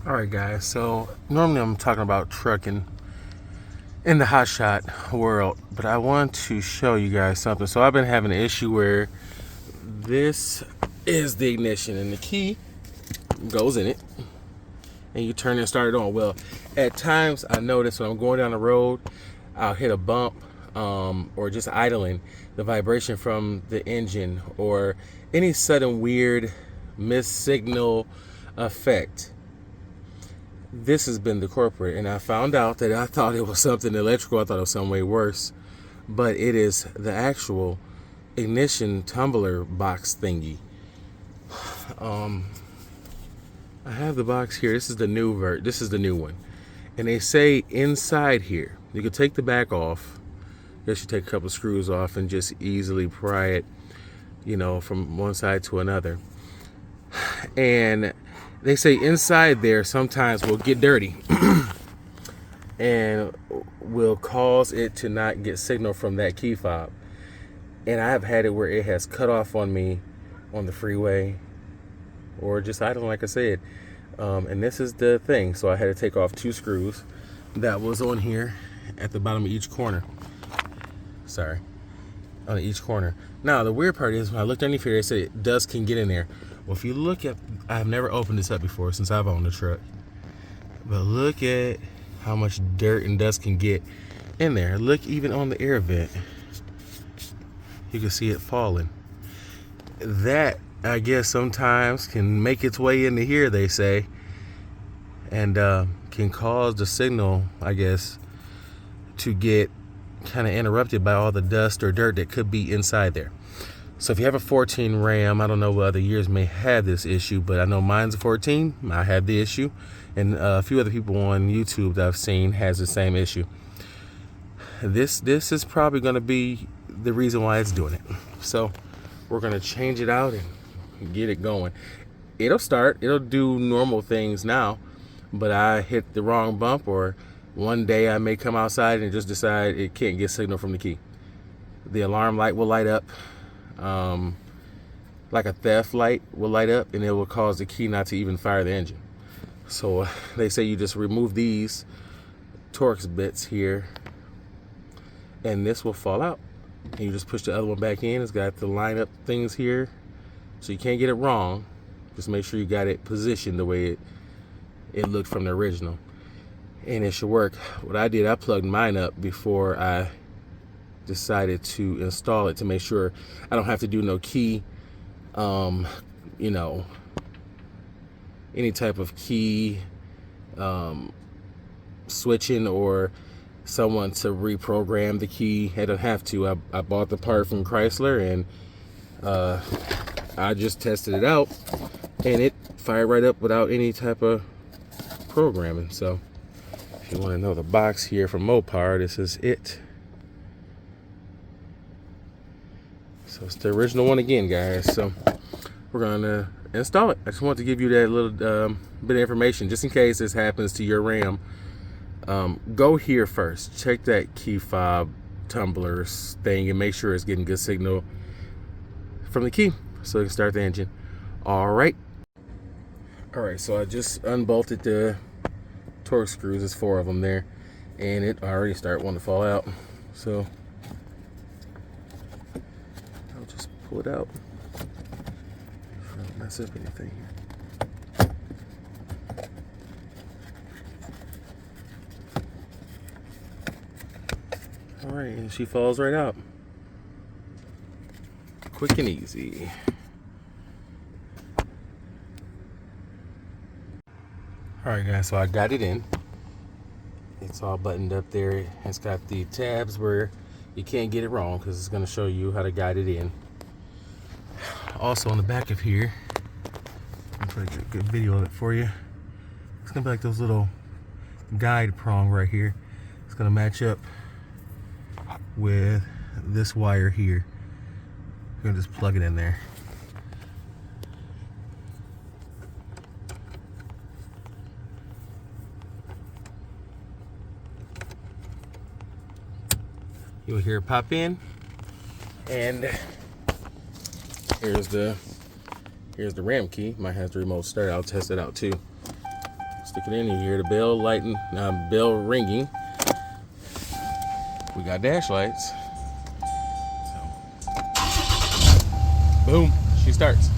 Alright guys, so normally I'm talking about trucking in the hotshot world, but I want to show you guys something. So I've been having an issue where this is the ignition and the key goes in it and you turn and start it on. Well, at times I notice when I'm going down the road, I'll hit a bump or just idling, the vibration from the engine or any sudden weird missed signal effect. This has been the culprit, and I found out that I thought it was something electrical. I thought it was some way worse, but it is the actual ignition tumbler box thingy. I have the box here. This is the new This is the new one, and they say inside here you can take the back off. I guess you take a couple of screws off and just easily pry it, from one side to another. And they say inside there sometimes will get dirty and will cause it to not get signal from that key fob. And I have had it where it has cut off on me on the freeway or just idling, like I said. And this is the thing. So I had to take off 2 screws that was on here at the bottom of each corner. Sorry. On each corner. Now, the weird part is when I looked underneath here, it said dust can get in there. Well, if you look at, I've never opened this up before since I've owned the truck. But look at how much dirt and dust can get in there. Look even on the air vent. You can see it falling. That, I guess, sometimes can make its way into here, they say. And can cause the signal, I guess, to get kind of interrupted by all the dust or dirt that could be inside there. So if you have a 14 Ram, I don't know what other years may have this issue, but I know mine's a 14. I had the issue, and a few other people on YouTube that I've seen has the same issue. This is probably going to be the reason why it's doing it. So we're going to change it out and get it going. It'll start. It'll do normal things now, but I hit the wrong bump, or one day I may come outside and just decide it can't get signal from the key. The alarm light will light up. Like a theft light will light up, and it will cause the key not to even fire the engine. So they say you just remove these Torx bits here and this will fall out, and you just push the other one back in. It's got the line up things here, so you can't get it wrong. Just make sure you got it positioned the way it looked from the original, and it should work. What I did, I plugged mine up before I decided to install it to make sure I don't have to do no key, any type of key switching or someone to reprogram the key. I don't have to. I bought the part from Chrysler, and I just tested it out, and it fired right up without any type of programming. So if you want to know the box here from Mopar, this is it. So it's the original one again, guys. So we're gonna install it. I just want to give you that little bit of information just in case this happens to your Ram. Go here first. Check that key fob tumblers thing and make sure it's getting good signal from the key so you can start the engine. All right, so I just unbolted the Torx screws. There's 4 of them there, and it already started wanting to fall out. So I'll just pull it out. Don't mess up anything here. All right, and she falls right out. Quick and easy. All right, guys, so I got it in. It's all buttoned up there. It's got the tabs where you can't get it wrong because it's going to show you how to guide it in. Also on the back of here, I'll put a good video of it for you. It's going to be like those little guide prong right here. It's going to match up with this wire here. You're gonna just plug it in there. You'll hear it pop in, and here's the Ram key. Mine has the remote start. I'll test it out too. It's stick it in. You hear the bell lighting, bell ringing. We got dash lights. So, boom, she starts.